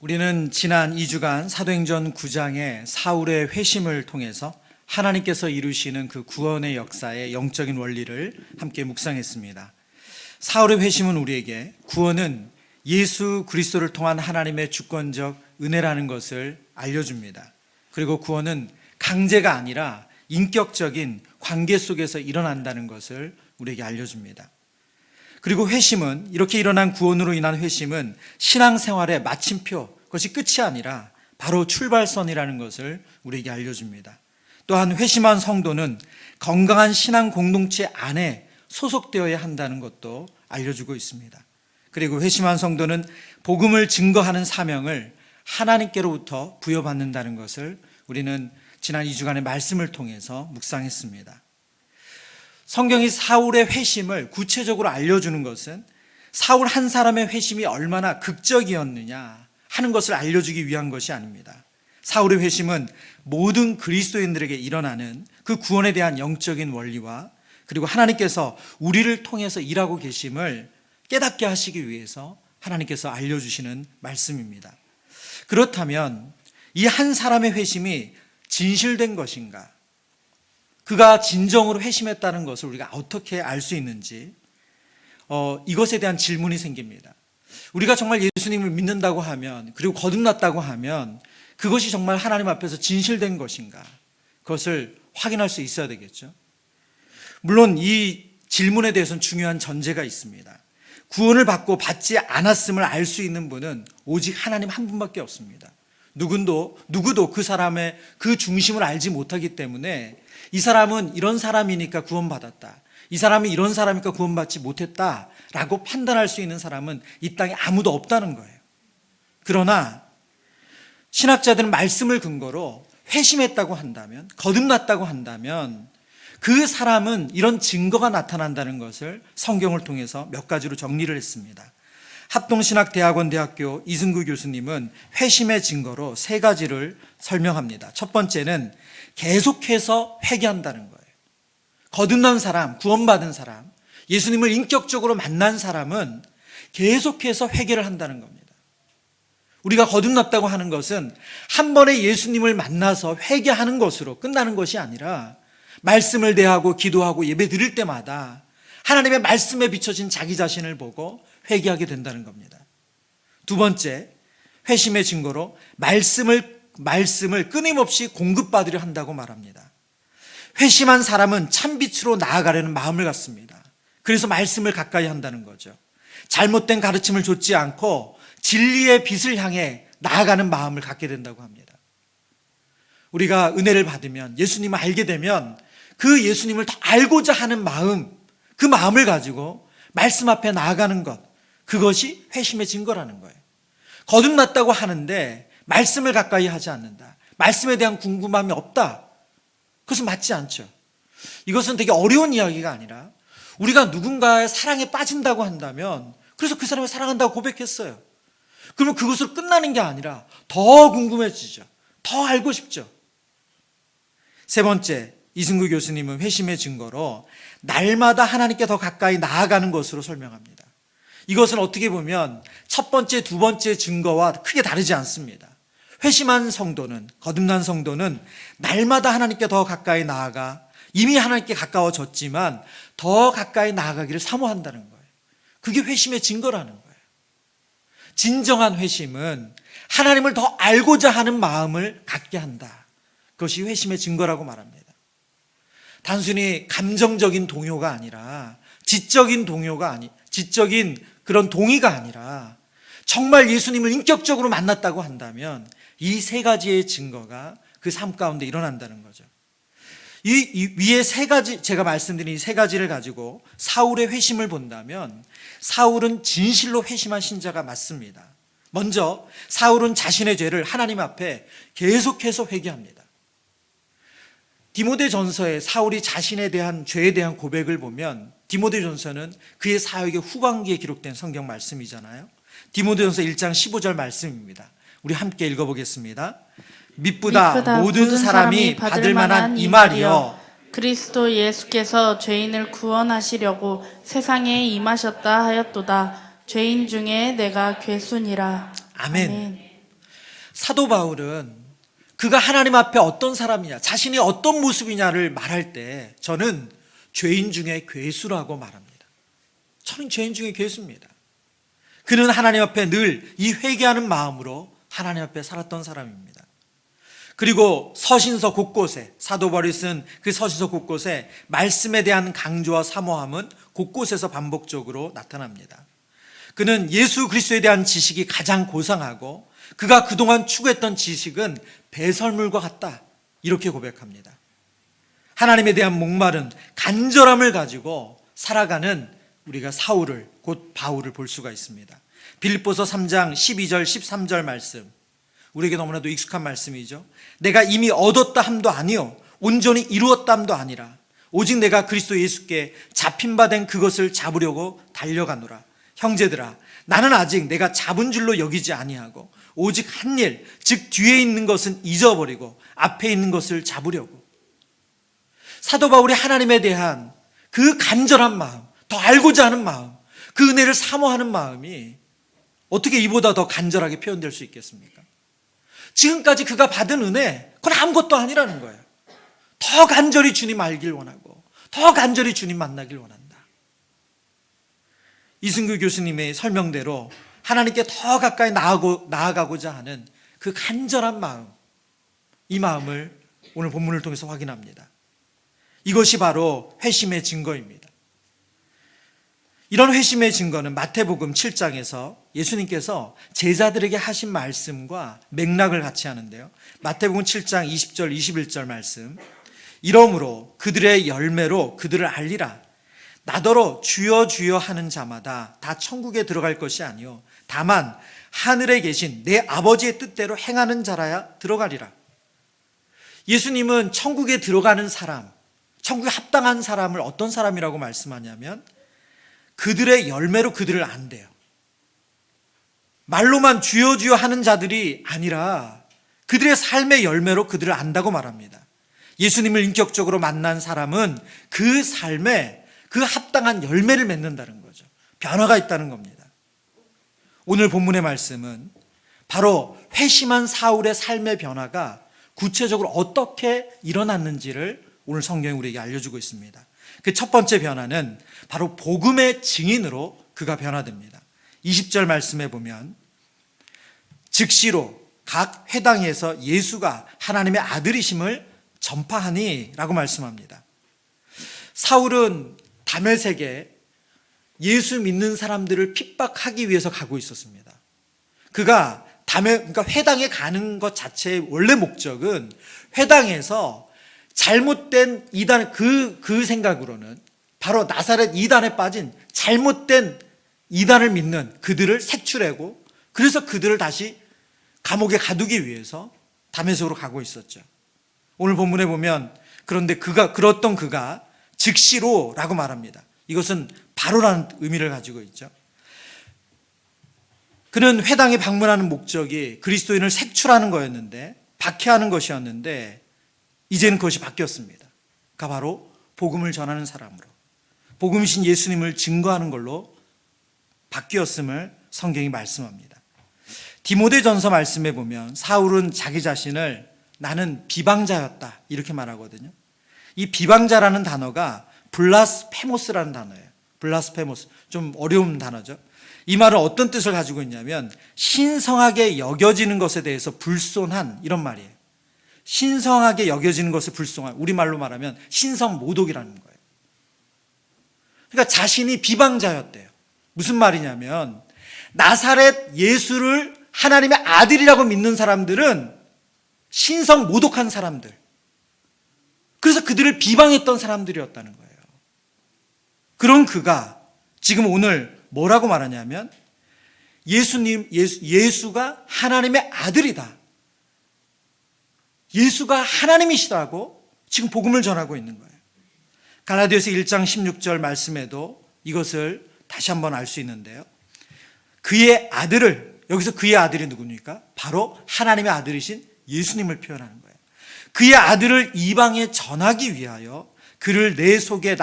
우리는 지난 2주간 사도행전 9장의 사울의 회심을 통해서 하나님께서 이루시는 그 구원의 역사의 영적인 원리를 함께 묵상했습니다. 사울의 회심은 우리에게 구원은 예수 그리스도를 통한 하나님의 주권적 은혜라는 것을 알려줍니다. 그리고 구원은 강제가 아니라 인격적인 관계 속에서 일어난다는 것을 우리에게 알려줍니다. 그리고 회심은, 이렇게 일어난 구원으로 인한 회심은 신앙생활의 마침표, 그것이 끝이 아니라 바로 출발선이라는 것을 우리에게 알려줍니다. 또한 회심한 성도는 건강한 신앙 공동체 안에 소속되어야 한다는 것도 알려주고 있습니다. 그리고 회심한 성도는 복음을 증거하는 사명을 하나님께로부터 부여받는다는 것을 우리는 지난 2주간의 말씀을 통해서 묵상했습니다. 성경이 사울의 회심을 구체적으로 알려주는 것은 사울 한 사람의 회심이 얼마나 극적이었느냐 하는 것을 알려주기 위한 것이 아닙니다. 사울의 회심은 모든 그리스도인들에게 일어나는 그 구원에 대한 영적인 원리와 그리고 하나님께서 우리를 통해서 일하고 계심을 깨닫게 하시기 위해서 하나님께서 알려주시는 말씀입니다. 그렇다면 이 한 사람의 회심이 진실된 것인가? 그가 진정으로 회심했다는 것을 우리가 어떻게 알 수 있는지 이것에 대한 질문이 생깁니다. 우리가 정말 예수님을 믿는다고 하면, 그리고 거듭났다고 하면 그것이 정말 하나님 앞에서 진실된 것인가? 그것을 확인할 수 있어야 되겠죠. 물론 이 질문에 대해서는 중요한 전제가 있습니다. 구원을 받고 받지 않았음을 알 수 있는 분은 오직 하나님 한 분밖에 없습니다. 누구도 그 사람의 그 중심을 알지 못하기 때문에 이 사람은 이런 사람이니까 구원받았다, 이 사람이 이런 사람이니까 구원받지 못했다라고 판단할 수 있는 사람은 이 땅에 아무도 없다는 거예요. 그러나 신학자들은 말씀을 근거로 회심했다고 한다면, 거듭났다고 한다면 그 사람은 이런 증거가 나타난다는 것을 성경을 통해서 몇 가지로 정리를 했습니다. 합동신학대학원 대학교 이승구 교수님은 회심의 증거로 세 가지를 설명합니다. 첫 번째는 계속해서 회개한다는 거예요. 거듭난 사람, 구원받은 사람, 예수님을 인격적으로 만난 사람은 계속해서 회개를 한다는 겁니다. 우리가 거듭났다고 하는 것은 한 번에 예수님을 만나서 회개하는 것으로 끝나는 것이 아니라 말씀을 대하고 기도하고 예배 드릴 때마다 하나님의 말씀에 비춰진 자기 자신을 보고 회개하게 된다는 겁니다. 두 번째, 회심의 증거로 말씀을 끊임없이 공급받으려 한다고 말합니다. 회심한 사람은 참빛으로 나아가려는 마음을 갖습니다. 그래서 말씀을 가까이 한다는 거죠. 잘못된 가르침을 좇지 않고 진리의 빛을 향해 나아가는 마음을 갖게 된다고 합니다. 우리가 은혜를 받으면, 예수님을 알게 되면 그 예수님을 더 알고자 하는 마음, 그 마음을 가지고 말씀 앞에 나아가는 것, 그것이 회심의 증거라는 거예요. 거듭났다고 하는데 말씀을 가까이 하지 않는다, 말씀에 대한 궁금함이 없다, 그것은 맞지 않죠. 이것은 되게 어려운 이야기가 아니라 우리가 누군가의 사랑에 빠진다고 한다면, 그래서 그 사람을 사랑한다고 고백했어요. 그러면 그것으로 끝나는 게 아니라 더 궁금해지죠. 더 알고 싶죠. 세 번째, 이승구 교수님은 회심의 증거로 날마다 하나님께 더 가까이 나아가는 것으로 설명합니다. 이것은 어떻게 보면 첫 번째, 두 번째 증거와 크게 다르지 않습니다. 회심한 성도는, 거듭난 성도는 날마다 하나님께 더 가까이 나아가 이미 하나님께 가까워졌지만 더 가까이 나아가기를 사모한다는 거예요. 그게 회심의 증거라는 거예요. 진정한 회심은 하나님을 더 알고자 하는 마음을 갖게 한다. 그것이 회심의 증거라고 말합니다. 단순히 감정적인 동요가 아니라 지적인 그런 동의가 아니라 정말 예수님을 인격적으로 만났다고 한다면 이 세 가지의 증거가 그 삶 가운데 일어난다는 거죠. 이 위에 세 가지, 제가 말씀드린 이 세 가지를 가지고 사울의 회심을 본다면 사울은 진실로 회심한 신자가 맞습니다. 먼저 사울은 자신의 죄를 하나님 앞에 계속해서 회개합니다. 디모데전서에 사울이 자신에 대한 죄에 대한 고백을 보면, 디모데전서는 그의 사역의 후반기에 기록된 성경 말씀이잖아요. 디모데전서 1장 15절 말씀입니다. 우리 함께 읽어보겠습니다. 미쁘다 모든 사람이 받을 만한 이 말이여, 그리스도 예수께서 죄인을 구원하시려고 세상에 임하셨다 하였도다. 죄인 중에 내가 괴순이라. 아멘. 사도 바울은 그가 하나님 앞에 어떤 사람이냐, 자신이 어떤 모습이냐를 말할 때 저는 죄인 중에 괴수라고 말합니다. 저는 죄인 중에 괴수입니다. 그는 하나님 앞에 늘 이 회개하는 마음으로 하나님 앞에 살았던 사람입니다. 그리고 서신서 곳곳에, 사도 바울이 쓴 그 서신서 곳곳에 말씀에 대한 강조와 사모함은 곳곳에서 반복적으로 나타납니다. 그는 예수 그리스도에 대한 지식이 가장 고상하고 그가 그동안 추구했던 지식은 배설물과 같다, 이렇게 고백합니다. 하나님에 대한 목마른 간절함을 가지고 살아가는 우리가 사울을, 곧 바울을 볼 수가 있습니다. 빌립보서 3장 12절 13절 말씀, 우리에게 너무나도 익숙한 말씀이죠. 내가 이미 얻었다 함도 아니요 온전히 이루었다 함도 아니라 오직 내가 그리스도 예수께 잡힌 바 된 그것을 잡으려고 달려가노라. 형제들아, 나는 아직 내가 잡은 줄로 여기지 아니하고 오직 한 일, 즉 뒤에 있는 것은 잊어버리고 앞에 있는 것을 잡으려고. 사도 바울이 하나님에 대한 그 간절한 마음, 더 알고자 하는 마음, 그 은혜를 사모하는 마음이 어떻게 이보다 더 간절하게 표현될 수 있겠습니까? 지금까지 그가 받은 은혜, 그건 아무것도 아니라는 거예요. 더 간절히 주님 알길 원하고 더 간절히 주님 만나길 원한다. 이승규 교수님의 설명대로 하나님께 더 가까이 나아가고자 하는 그 간절한 마음, 이 마음을 오늘 본문을 통해서 확인합니다. 이것이 바로 회심의 증거입니다. 이런 회심의 증거는 마태복음 7장에서 예수님께서 제자들에게 하신 말씀과 맥락을 같이 하는데요. 마태복음 7장 20절 21절 말씀, 이러므로 그들의 열매로 그들을 알리라. 나더러 주여 주여 하는 자마다 다 천국에 들어갈 것이 아니요 다만 하늘에 계신 내 아버지의 뜻대로 행하는 자라야 들어가리라. 예수님은 천국에 들어가는 사람, 천국에 합당한 사람을 어떤 사람이라고 말씀하냐면 그들의 열매로 그들을 안대요. 말로만 주여 주여 하는 자들이 아니라 그들의 삶의 열매로 그들을 안다고 말합니다. 예수님을 인격적으로 만난 사람은 그 삶에 그 합당한 열매를 맺는다는 거죠. 변화가 있다는 겁니다. 오늘 본문의 말씀은 바로 회심한 사울의 삶의 변화가 구체적으로 어떻게 일어났는지를 오늘 성경이 우리에게 알려주고 있습니다. 그 첫 번째 변화는 바로 복음의 증인으로 그가 변화됩니다. 20절 말씀에 보면 즉시로 각 회당에서 예수가 하나님의 아들이심을 전파하니 라고 말씀합니다. 사울은 다메섹에 예수 믿는 사람들을 핍박하기 위해서 가고 있었습니다. 그가 그러니까 회당에 가는 것 자체의 원래 목적은 회당에서 잘못된 이단, 그 생각으로는 바로 나사렛 이단에 빠진 잘못된 이단을 믿는 그들을 색출하고 그래서 그들을 다시 감옥에 가두기 위해서 다메섹으로 가고 있었죠. 오늘 본문에 보면 그런데 그가 즉시로라고 말합니다. 이것은 바로라는 의미를 가지고 있죠. 그는 회당에 방문하는 목적이 그리스도인을 색출하는 거였는데, 박해하는 것이었는데 이제는 그것이 바뀌었습니다. 그가 바로 복음을 전하는 사람으로, 복음이신 예수님을 증거하는 걸로 바뀌었음을 성경이 말씀합니다. 디모데전서 말씀에 보면 사울은 자기 자신을 나는 비방자였다 이렇게 말하거든요. 이 비방자라는 단어가 블라스페모스라는 단어예요. 블라스페모스, 좀 어려운 단어죠. 이 말은 어떤 뜻을 가지고 있냐면 신성하게 여겨지는 것에 대해서 불손한, 이런 말이에요. 신성하게 여겨지는 것을 불손한, 우리말로 말하면 신성모독이라는 거예요. 그러니까 자신이 비방자였대요. 무슨 말이냐면 나사렛 예수를 하나님의 아들이라고 믿는 사람들은 신성모독한 사람들, 그래서 그들을 비방했던 사람들이었다는 거예요. 그런 그가 지금 오늘 뭐라고 말하냐면 예수가 하나님의 아들이다, 예수가 하나님이시다고 지금 복음을 전하고 있는 거예요. 갈라디아서 1장 16절 말씀에도 이것을 다시 한번 알 수 있는데요. 그의 아들을, 여기서 그의 아들이 누굽니까? 바로 하나님의 아들이신 예수님을 표현하는 거예요. 그의 아들을 이방에 전하기 위하여 그를 내 속에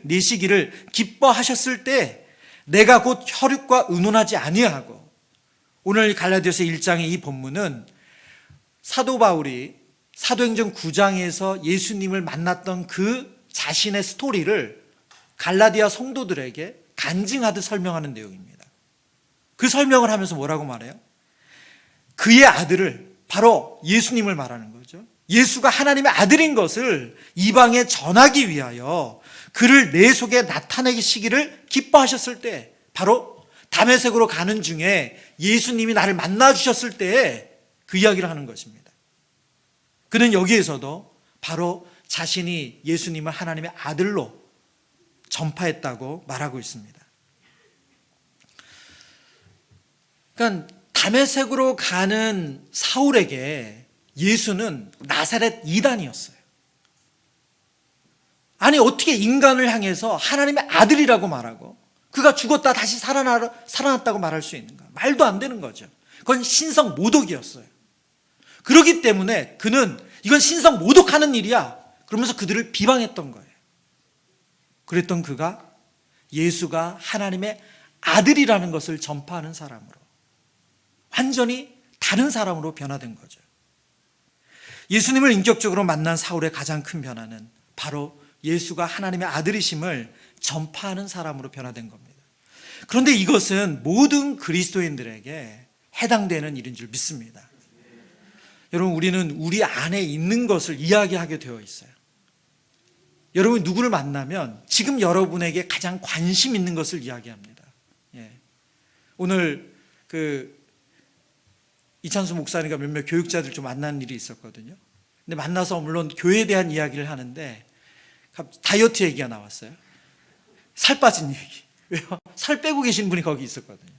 내시기를 기뻐하셨을 때 내가 곧 혈육과 의논하지 아니하고 오늘 갈라디아서 1장의 이 본문은 사도 바울이 사도행전 9장에서 예수님을 만났던 그 자신의 스토리를 갈라디아 성도들에게 간증하듯 설명하는 내용입니다. 그 설명을 하면서 뭐라고 말해요? 그의 아들을, 바로 예수님을 말하는 거죠. 예수가 하나님의 아들인 것을 이방에 전하기 위하여 그를 내 속에 나타내시기를 기뻐하셨을 때, 바로 다메섹으로 가는 중에 예수님이 나를 만나 주셨을 때에 그 이야기를 하는 것입니다. 그는 여기에서도 바로 자신이 예수님을 하나님의 아들로 전파했다고 말하고 있습니다. 그러니까 다메섹으로 가는 사울에게 예수는 나사렛 이단이었어요. 아니, 어떻게 인간을 향해서 하나님의 아들이라고 말하고 그가 죽었다 다시 살아났다고 말할 수 있는가? 말도 안 되는 거죠. 그건 신성 모독이었어요. 그렇기 때문에 그는 이건 신성 모독하는 일이야 그러면서 그들을 비방했던 거예요. 그랬던 그가 예수가 하나님의 아들이라는 것을 전파하는 사람으로, 완전히 다른 사람으로 변화된 거죠. 예수님을 인격적으로 만난 사울의 가장 큰 변화는 바로 예수가 하나님의 아들이심을 전파하는 사람으로 변화된 겁니다. 그런데 이것은 모든 그리스도인들에게 해당되는 일인 줄 믿습니다. 여러분, 우리는 우리 안에 있는 것을 이야기하게 되어 있어요. 여러분, 누구를 만나면 지금 여러분에게 가장 관심 있는 것을 이야기합니다. 오늘 이찬수 목사님과 몇몇 교육자들 좀 만나는 일이 있었거든요. 근데 만나서 물론 교회에 대한 이야기를 하는데 다이어트 얘기가 나왔어요. 살 빠진 얘기. 왜요? 살 빼고 계신 분이 거기 있었거든요.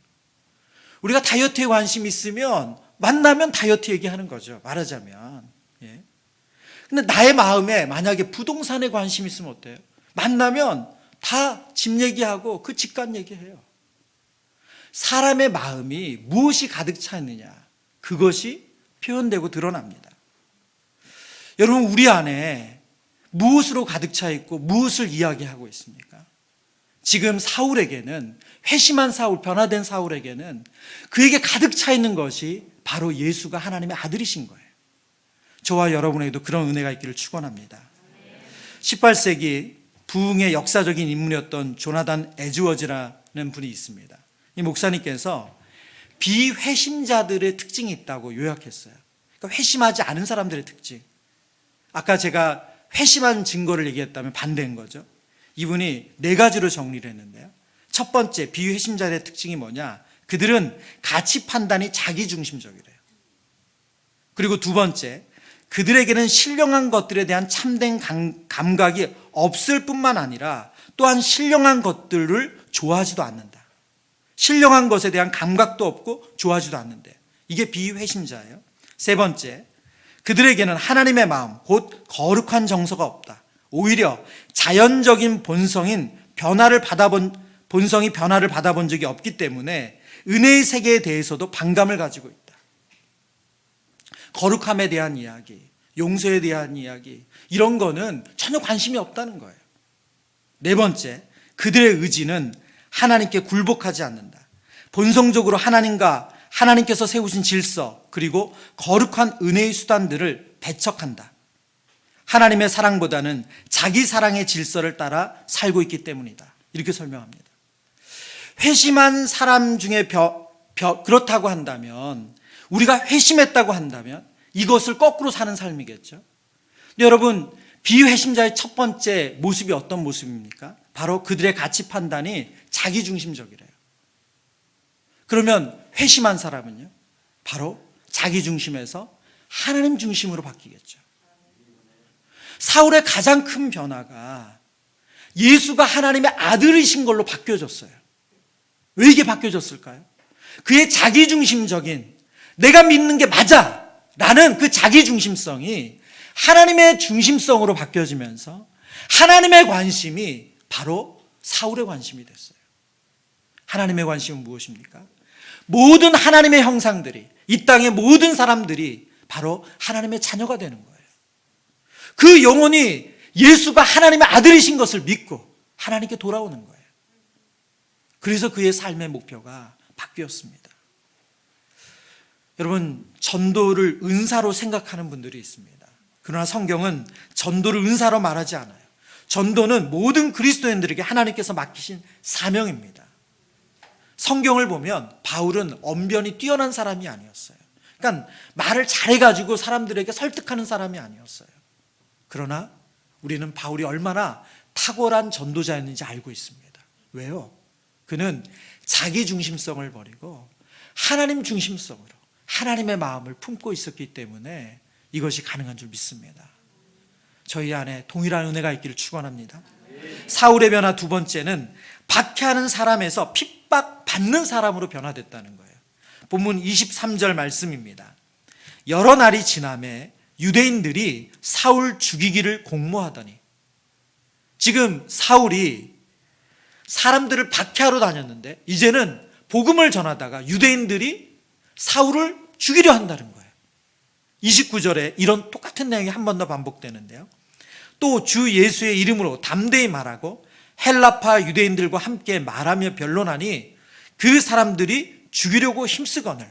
우리가 다이어트에 관심 있으면 만나면 다이어트 얘기하는 거죠, 말하자면. 근데 나의 마음에 만약에 부동산에 관심 있으면 어때요? 만나면 다 집 얘기하고 그 집값 얘기해요. 사람의 마음이 무엇이 가득 차 있느냐, 그것이 표현되고 드러납니다. 여러분, 우리 안에 무엇으로 가득 차 있고 무엇을 이야기하고 있습니까? 지금 사울에게는, 회심한 사울, 변화된 사울에게는 그에게 가득 차 있는 것이 바로 예수가 하나님의 아들이신 거예요. 저와 여러분에게도 그런 은혜가 있기를 축원합니다. 18세기 부흥의 역사적인 인물이었던 조나단 에즈워즈라는 분이 있습니다. 이 목사님께서 비회심자들의 특징이 있다고 요약했어요. 그러니까 회심하지 않은 사람들의 특징. 아까 제가 회심한 증거를 얘기했다면 반대인 거죠. 이분이 4가지로 정리를 했는데요. 첫 번째, 비회심자들의 특징이 뭐냐? 그들은 가치 판단이 자기중심적이래요. 그리고 두 번째, 그들에게는 신령한 것들에 대한 참된 감각이 없을 뿐만 아니라 또한 신령한 것들을 좋아하지도 않는다. 신령한 것에 대한 감각도 없고 좋아하지도 않는데, 이게 비회심자예요. 세 번째, 그들에게는 하나님의 마음, 곧 거룩한 정서가 없다. 오히려 자연적인 본성이 변화를 받아본 적이 없기 때문에 은혜의 세계에 대해서도 반감을 가지고 있다. 거룩함에 대한 이야기, 용서에 대한 이야기, 이런 거는 전혀 관심이 없다는 거예요. 네 번째, 그들의 의지는 하나님께 굴복하지 않는다. 본성적으로 하나님께서 세우신 질서, 그리고 거룩한 은혜의 수단들을 배척한다. 하나님의 사랑보다는 자기 사랑의 질서를 따라 살고 있기 때문이다. 이렇게 설명합니다. 회심한 사람 중에 그렇다고 한다면, 우리가 회심했다고 한다면 이것을 거꾸로 사는 삶이겠죠. 근데 여러분, 비회심자의 첫 번째 모습이 어떤 모습입니까? 바로 그들의 가치 판단이 자기중심적이래요. 그러면 회심한 사람은요, 바로 자기중심에서 하나님 중심으로 바뀌겠죠. 사울의 가장 큰 변화가 예수가 하나님의 아들이신 걸로 바뀌어졌어요. 왜 이게 바뀌어졌을까요? 그의 자기중심적인, 내가 믿는 게 맞아 라는 그 자기중심성이 하나님의 중심성으로 바뀌어지면서 하나님의 관심이 바로 사울의 관심이 됐어요. 하나님의 관심은 무엇입니까? 모든 하나님의 형상들이, 이 땅의 모든 사람들이 바로 하나님의 자녀가 되는 거예요. 그 영혼이 예수가 하나님의 아들이신 것을 믿고 하나님께 돌아오는 거예요. 그래서 그의 삶의 목표가 바뀌었습니다. 여러분, 전도를 은사로 생각하는 분들이 있습니다. 그러나 성경은 전도를 은사로 말하지 않아요. 전도는 모든 그리스도인들에게 하나님께서 맡기신 사명입니다. 성경을 보면 바울은 언변이 뛰어난 사람이 아니었어요. 그러니까 말을 잘해가지고 사람들에게 설득하는 사람이 아니었어요. 그러나 우리는 바울이 얼마나 탁월한 전도자였는지 알고 있습니다. 왜요? 그는 자기 중심성을 버리고 하나님 중심성으로 하나님의 마음을 품고 있었기 때문에 이것이 가능한 줄 믿습니다. 저희 안에 동일한 은혜가 있기를 축원합니다. 사울의 변화 두 번째는 박해하는 사람에서 핍박받는 사람으로 변화됐다는 거예요. 본문 23절 말씀입니다. 여러 날이 지나매 유대인들이 사울 죽이기를 공모하더니, 지금 사울이 사람들을 박해하러 다녔는데 이제는 복음을 전하다가 유대인들이 사울을 죽이려 한다는 거예요. 29절에 이런 똑같은 내용이 한 번 더 반복되는데요. 또 주 예수의 이름으로 담대히 말하고 헬라파 유대인들과 함께 말하며 변론하니 그 사람들이 죽이려고 힘쓰거늘.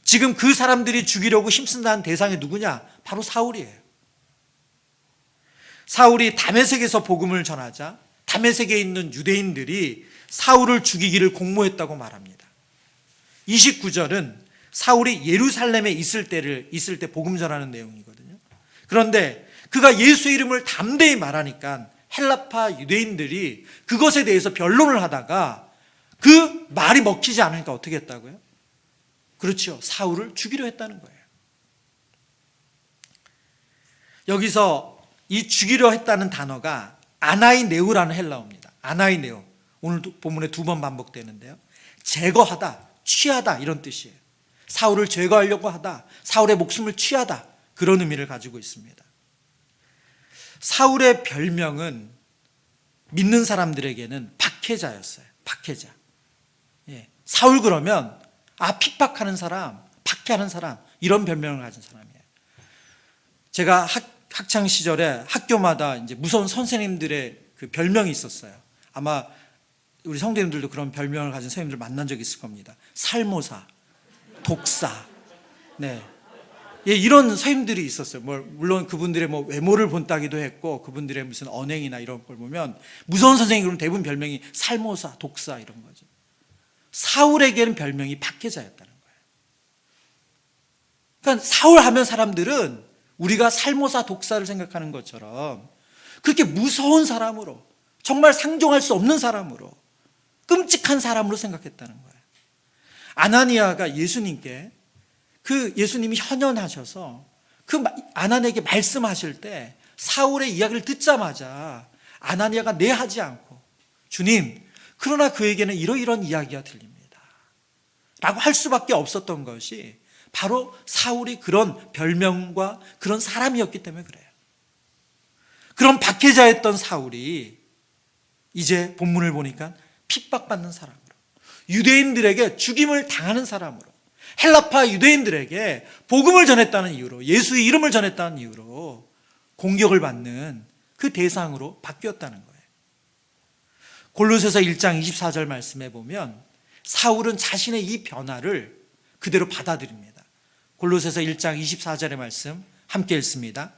지금 그 사람들이 죽이려고 힘쓴다는 대상이 누구냐? 바로 사울이에요. 사울이 다메섹에서 복음을 전하자 다메섹에 있는 유대인들이 사울을 죽이기를 공모했다고 말합니다. 29절은 사울이 예루살렘에 있을 때 복음 전하는 내용이거든요. 그런데 그가 예수의 이름을 담대히 말하니까 헬라파 유대인들이 그것에 대해서 변론을 하다가 그 말이 먹히지 않으니까 어떻게 했다고요? 그렇죠. 사울을 죽이려 했다는 거예요. 여기서 이 죽이려 했다는 단어가 아나이네우라는 헬라어입니다. 아나이네우. 오늘 본문에 두 번 반복되는데요. 제거하다, 취하다 이런 뜻이에요. 사울을 제거하려고 하다, 사울의 목숨을 취하다, 그런 의미를 가지고 있습니다. 사울의 별명은 믿는 사람들에게는 박해자였어요. 박해자. 예. 사울 그러면 핍박하는 사람, 박해하는 사람, 이런 별명을 가진 사람이에요. 제가 학창 시절에 학교마다 이제 무서운 선생님들의 그 별명이 있었어요. 아마 우리 성도님들도 그런 별명을 가진 선생님들 만난 적이 있을 겁니다. 살모사, 독사, 네, 예, 이런 선생님들이 있었어요. 물론 그분들의 외모를 본따기도 했고, 그분들의 무슨 언행이나 이런 걸 보면 무서운 선생님 그러면 대부분 별명이 살모사, 독사 이런 거죠. 사울에게는 별명이 박해자였다는 거예요. 그러니까 사울 하면 사람들은 우리가 살모사, 독사를 생각하는 것처럼 그렇게 무서운 사람으로, 정말 상종할 수 없는 사람으로, 끔찍한 사람으로 생각했다는 거예요. 아나니아가 예수님께, 그 예수님이 현현하셔서 그 아나니아에게 말씀하실 때 사울의 이야기를 듣자마자 아나니아가 내하지 않고, 주님, 그러나 그에게는 이러이러한 이야기가 들립니다 라고 할 수밖에 없었던 것이 바로 사울이 그런 별명과 그런 사람이었기 때문에 그래요. 그런 박해자였던 사울이 이제 본문을 보니까 핍박받는 사람으로, 유대인들에게 죽임을 당하는 사람으로, 헬라파 유대인들에게 복음을 전했다는 이유로, 예수의 이름을 전했다는 이유로 공격을 받는 그 대상으로 바뀌었다는 거예요. 골로새서 1장 24절 말씀에 보면 사울은 자신의 이 변화를 그대로 받아들입니다. 골로새서 1장 24절의 말씀 함께 읽습니다.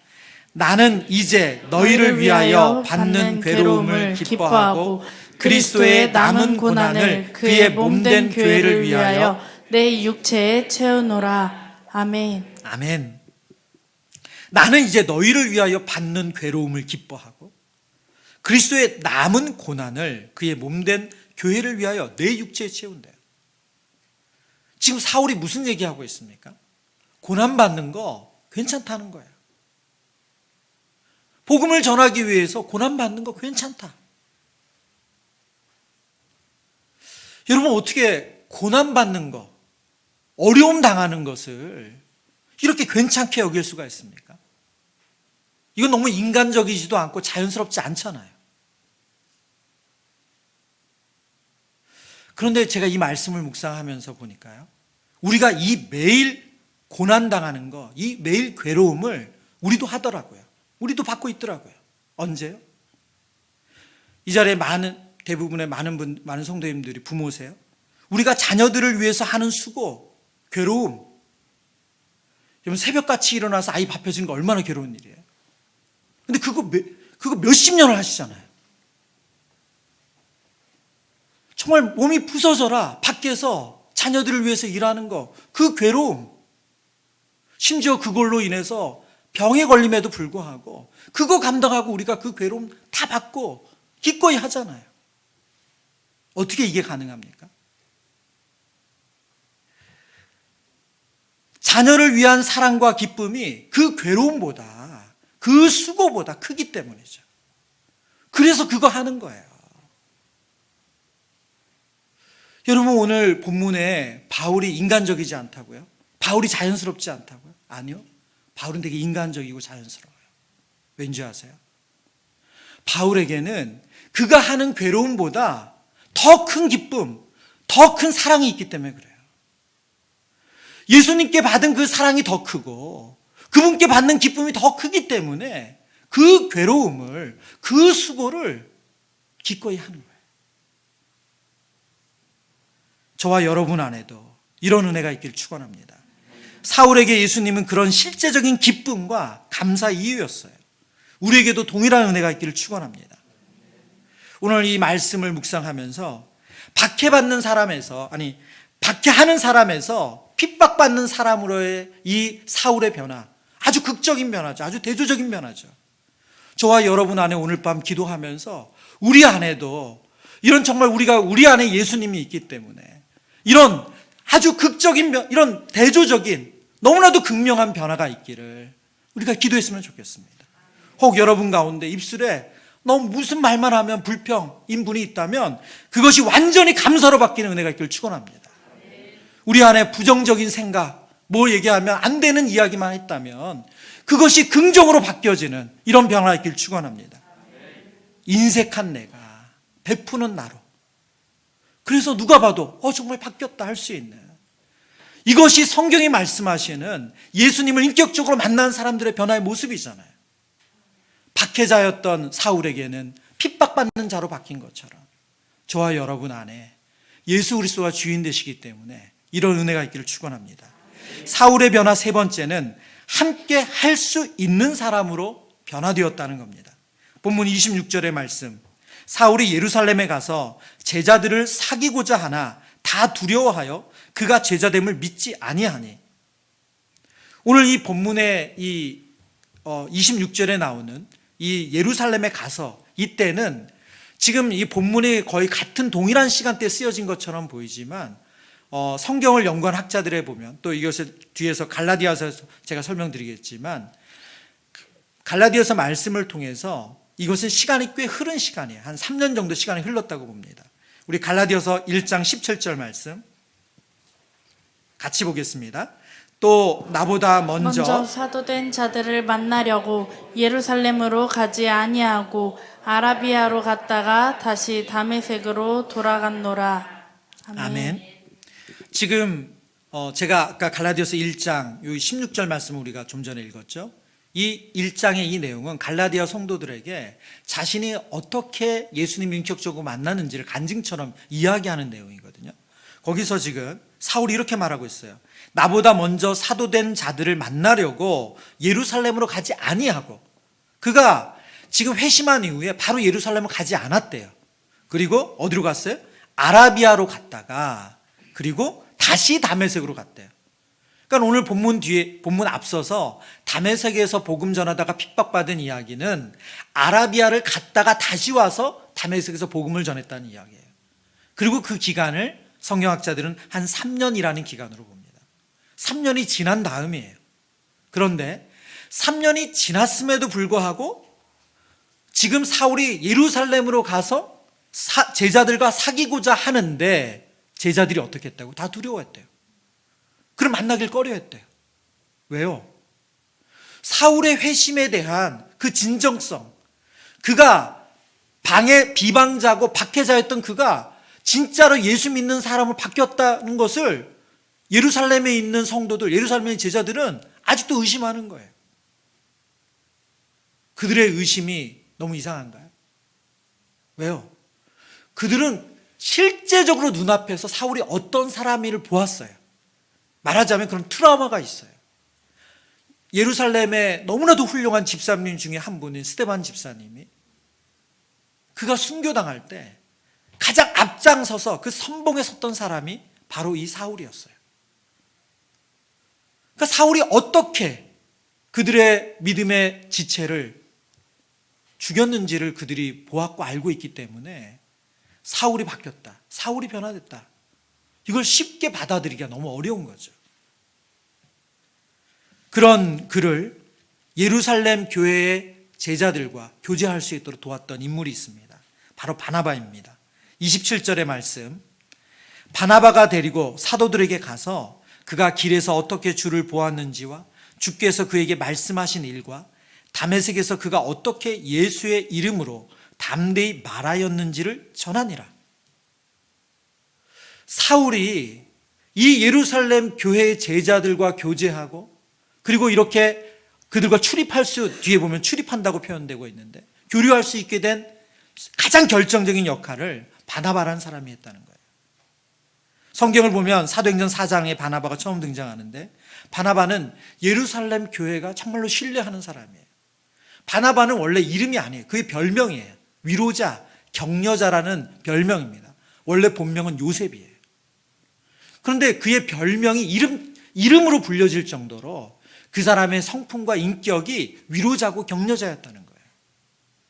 나는 이제 너희를 위하여 받는 괴로움을 기뻐하고 그리스도의 남은 고난을 그의 몸된 교회를 위하여 내 육체에 채우노라. 아멘. 아멘. 나는 이제 너희를 위하여 받는 괴로움을 기뻐하고 그리스도의 남은 고난을 그의 몸된 교회를 위하여 내 육체에 채운대요. 지금 사울이 무슨 얘기하고 있습니까? 고난받는 거 괜찮다는 거예요. 복음을 전하기 위해서 고난받는 거 괜찮다. 여러분, 어떻게 고난받는 거, 어려움 당하는 것을 이렇게 괜찮게 여길 수가 있습니까? 이건 너무 인간적이지도 않고 자연스럽지 않잖아요. 그런데 제가 이 말씀을 묵상하면서 보니까요, 우리가 이 매일 고난당하는 거, 이 매일 괴로움을 우리도 하더라고요. 우리도 받고 있더라고요. 언제요? 이 자리에 대부분의 많은 성도님들이 부모세요. 우리가 자녀들을 위해서 하는 수고, 괴로움, 여러분 새벽같이 일어나서 아이 밥 해주는 거 얼마나 괴로운 일이에요. 근데 그거 몇십 년을 하시잖아요. 정말 몸이 부서져라 밖에서 자녀들을 위해서 일하는 거, 그 괴로움, 심지어 그걸로 인해서 병에 걸림에도 불구하고 그거 감당하고 우리가 그 괴로움 다 받고 기꺼이 하잖아요. 어떻게 이게 가능합니까? 자녀를 위한 사랑과 기쁨이 그 괴로움보다, 그 수고보다 크기 때문이죠. 그래서 그거 하는 거예요. 여러분, 오늘 본문에 바울이 인간적이지 않다고요? 바울이 자연스럽지 않다고요? 아니요. 바울은 되게 인간적이고 자연스러워요. 왠지 아세요? 바울에게는 그가 하는 괴로움보다 더 큰 기쁨, 더 큰 사랑이 있기 때문에 그래요. 예수님께 받은 그 사랑이 더 크고 그분께 받는 기쁨이 더 크기 때문에 그 괴로움을, 그 수고를 기꺼이 하는 거예요. 저와 여러분 안에도 이런 은혜가 있길 축원합니다. 사울에게 예수님은 그런 실제적인 기쁨과 감사 이유였어요. 우리에게도 동일한 은혜가 있기를 축원합니다. 오늘 이 말씀을 묵상하면서 박해받는 사람에서, 박해하는 사람에서 핍박받는 사람으로의 이 사울의 변화, 아주 극적인 변화죠. 아주 대조적인 변화죠. 저와 여러분 안에 오늘 밤 기도하면서 우리 안에도 이런, 정말 우리 안에 예수님이 있기 때문에 이런 아주 극적인, 이런 대조적인 너무나도 극명한 변화가 있기를 우리가 기도했으면 좋겠습니다. 혹 여러분 가운데 입술에 너무 무슨 말만 하면 불평인 분이 있다면 그것이 완전히 감사로 바뀌는 은혜가 있기를 축원합니다. 우리 안에 부정적인 생각, 뭘 얘기하면 안 되는 이야기만 했다면 그것이 긍정으로 바뀌어지는 이런 변화가 있기를 축원합니다. 인색한 내가 베푸는 나로, 그래서 누가 봐도 정말 바뀌었다 할 수 있는, 이것이 성경이 말씀하시는 예수님을 인격적으로 만난 사람들의 변화의 모습이잖아요. 박해자였던 사울에게는 핍박받는 자로 바뀐 것처럼 저와 여러분 안에 예수 그리스도가 주인 되시기 때문에 이런 은혜가 있기를 축원합니다. 사울의 변화 세 번째는 함께 할 수 있는 사람으로 변화되었다는 겁니다. 본문 26절의 말씀, 사울이 예루살렘에 가서 제자들을 사귀고자 하나 다 두려워하여 그가 제자됨을 믿지 아니하니. 오늘 이 본문의 이 26절에 나오는 이 예루살렘에 가서, 이때는 지금 이 본문이 거의 같은 동일한 시간대에 쓰여진 것처럼 보이지만 성경을 연구한 학자들에 보면, 또 이것을 뒤에서 갈라디아서에서 제가 설명드리겠지만, 갈라디아서 말씀을 통해서 이것은 시간이 꽤 흐른 시간이에요. 한 3년 정도 시간이 흘렀다고 봅니다. 우리 갈라디아서 1장 17절 말씀 같이 보겠습니다. 또 나보다 먼저 사도된 자들을 만나려고 예루살렘으로 가지 아니하고 아라비아로 갔다가 다시 다메섹으로 돌아갔노라. 아멘. 지금 제가 아까 갈라디아서 1장 16절 말씀을 우리가 좀 전에 읽었죠. 이 1장의 이 내용은 갈라디아 성도들에게 자신이 어떻게 예수님 인격적으로 만나는지를 간증처럼 이야기하는 내용이거든요. 거기서 지금 사울이 이렇게 말하고 있어요. 나보다 먼저 사도된 자들을 만나려고 예루살렘으로 가지 아니하고, 그가 지금 회심한 이후에 바로 예루살렘을 가지 않았대요. 그리고 어디로 갔어요? 아라비아로 갔다가 그리고 다시 다메섹으로 갔대요. 그러니까 오늘 본문 앞서서 다메섹에서 복음 전하다가 핍박받은 이야기는 아라비아를 갔다가 다시 와서 다메섹에서 복음을 전했다는 이야기예요. 그리고 그 기간을 성경학자들은 한 3년이라는 기간으로 봅니다. 3년이 지난 다음이에요. 그런데 3년이 지났음에도 불구하고 지금 사울이 예루살렘으로 가서 제자들과 사귀고자 하는데 제자들이 어떻게 했다고? 다 두려워했대요. 그럼 만나길 꺼려했대요. 왜요? 사울의 회심에 대한 그 진정성, 그가 비방자고 박해자였던 그가 진짜로 예수 믿는 사람으로 바뀌었다는 것을 예루살렘에 있는 성도들, 예루살렘의 제자들은 아직도 의심하는 거예요. 그들의 의심이 너무 이상한가요? 왜요? 그들은 실제적으로 눈앞에서 사울이 어떤 사람인지를 보았어요. 말하자면 그런 트라우마가 있어요. 예루살렘에 너무나도 훌륭한 집사님 중에 한 분인 스데반 집사님이 그가 순교당할 때 가장 앞장서서 그 선봉에 섰던 사람이 바로 이 사울이었어요. 그러니까 사울이 어떻게 그들의 믿음의 지체를 죽였는지를 그들이 보았고 알고 있기 때문에 사울이 바뀌었다, 사울이 변화됐다, 이걸 쉽게 받아들이기가 너무 어려운 거죠. 그런 그를 예루살렘 교회의 제자들과 교제할 수 있도록 도왔던 인물이 있습니다. 바로 바나바입니다. 27절의 말씀, 바나바가 데리고 사도들에게 가서 그가 길에서 어떻게 주를 보았는지와 주께서 그에게 말씀하신 일과 다메섹에서 그가 어떻게 예수의 이름으로 담대히 말하였는지를 전하니라. 사울이 이 예루살렘 교회의 제자들과 교제하고 그리고 이렇게 그들과 출입할 수, 뒤에 보면 출입한다고 표현되고 있는데 교류할 수 있게 된 가장 결정적인 역할을 바나바라는 사람이 했다는 거예요. 성경을 보면 사도행전 4장에 바나바가 처음 등장하는데 바나바는 예루살렘 교회가 정말로 신뢰하는 사람이에요. 바나바는 원래 이름이 아니에요. 그의 별명이에요. 위로자, 격려자라는 별명입니다. 원래 본명은 요셉이에요. 그런데 그의 별명이 이름으로 불려질 정도로 그 사람의 성품과 인격이 위로자고 격려자였다는 거예요.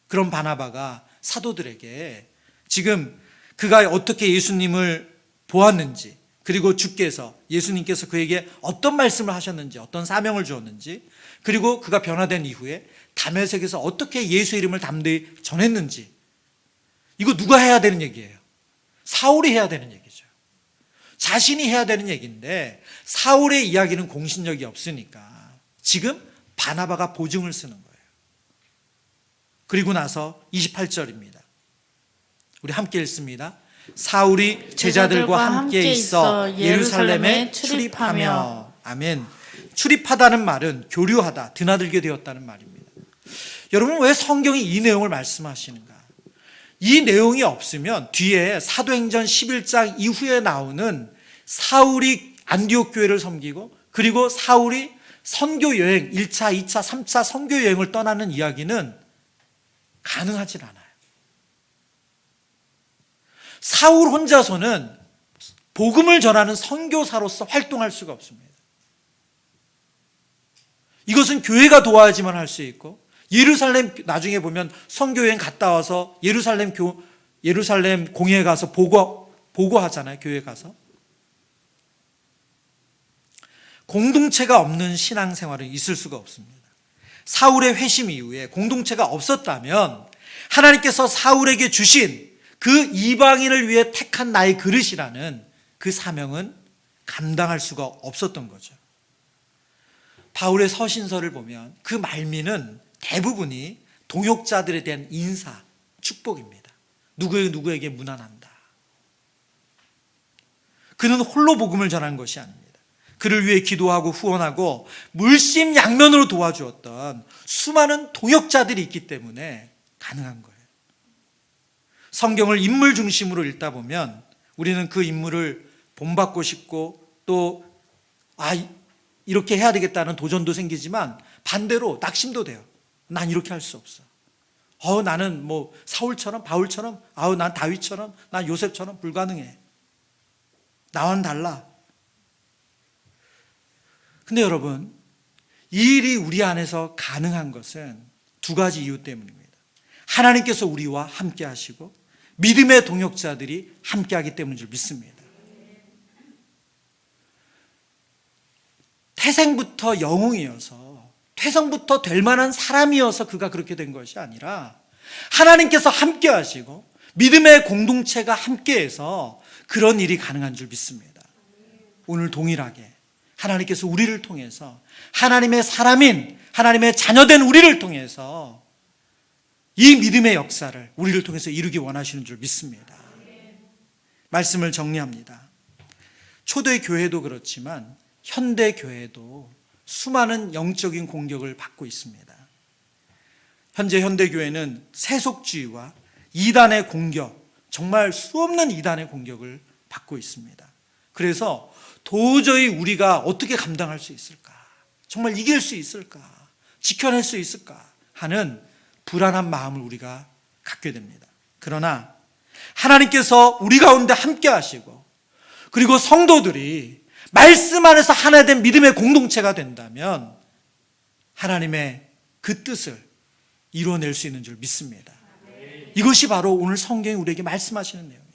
그런 바나바가 사도들에게 지금 그가 어떻게 예수님을 보았는지, 그리고 주께서, 예수님께서 그에게 어떤 말씀을 하셨는지, 어떤 사명을 주었는지, 그리고 그가 변화된 이후에 다메섹에서 어떻게 예수 이름을 담대히 전했는지, 이거 누가 해야 되는 얘기예요? 사울이 해야 되는 얘기죠. 자신이 해야 되는 얘기인데 사울의 이야기는 공신력이 없으니까 지금 바나바가 보증을 쓰는 거예요. 그리고 나서 28절입니다. 우리 함께 읽습니다. 사울이 제자들과 함께 있어 예루살렘에 출입하며. 아멘. 출입하다는 말은 교류하다, 드나들게 되었다는 말입니다. 여러분, 왜 성경이 이 내용을 말씀하시는가? 이 내용이 없으면 뒤에 사도행전 11장 이후에 나오는 사울이 안디옥 교회를 섬기고 그리고 사울이 선교 여행 1차, 2차, 3차 선교 여행을 떠나는 이야기는 가능하진 않아요. 사울 혼자서는 복음을 전하는 선교사로서 활동할 수가 없습니다. 이것은 교회가 도와야지만 할 수 있고, 예루살렘 나중에 보면 선교 여행 갔다 와서 예루살렘 공회에 가서 보고하잖아요. 교회 가서. 공동체가 없는 신앙생활은 있을 수가 없습니다. 사울의 회심 이후에 공동체가 없었다면 하나님께서 사울에게 주신 그 이방인을 위해 택한 나의 그릇이라는 그 사명은 감당할 수가 없었던 거죠. 바울의 서신서를 보면 그 말미는 대부분이 동역자들에 대한 인사, 축복입니다. 누구에게 무난한다. 그는 홀로 복음을 전한 것이 아닙니다. 그를 위해 기도하고 후원하고 물심양면으로 도와주었던 수많은 동역자들이 있기 때문에 가능한 거예요. 성경을 인물 중심으로 읽다 보면 우리는 그 인물을 본받고 싶고 또 이렇게 해야 되겠다는 도전도 생기지만 반대로 낙심도 돼요. 난 이렇게 할 수 없어. 나는 뭐 사울처럼 바울처럼, 난 다윗처럼, 난 요셉처럼 불가능해. 나와는 달라. 근데 여러분, 이 일이 우리 안에서 가능한 것은 두 가지 이유 때문입니다. 하나님께서 우리와 함께 하시고 믿음의 동역자들이 함께 하기 때문인 줄 믿습니다. 태생부터 영웅이어서 태생부터 될 만한 사람이어서 그가 그렇게 된 것이 아니라 하나님께서 함께 하시고 믿음의 공동체가 함께해서 그런 일이 가능한 줄 믿습니다. 오늘 동일하게 하나님께서 우리를 통해서 하나님의 사람인 하나님의 자녀된 우리를 통해서 이 믿음의 역사를 우리를 통해서 이루기 원하시는 줄 믿습니다. 말씀을 정리합니다. 초대 교회도 그렇지만 현대 교회도 수많은 영적인 공격을 받고 있습니다. 현재 현대 교회는 세속주의와 이단의 공격, 정말 수없는 이단의 공격을 받고 있습니다. 그래서 도저히 우리가 어떻게 감당할 수 있을까? 정말 이길 수 있을까? 지켜낼 수 있을까? 하는 불안한 마음을 우리가 갖게 됩니다. 그러나 하나님께서 우리 가운데 함께 하시고, 그리고 성도들이 말씀 안에서 하나 된 믿음의 공동체가 된다면 하나님의 그 뜻을 이루어낼 수 있는 줄 믿습니다. 이것이 바로 오늘 성경이 우리에게 말씀하시는 내용이에요.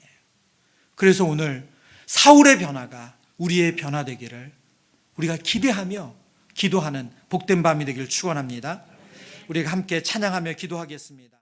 그래서 오늘 사울의 변화가 우리의 변화되기를 우리가 기대하며 기도하는 복된 밤이 되기를 축원합니다. 우리가 함께 찬양하며 기도하겠습니다.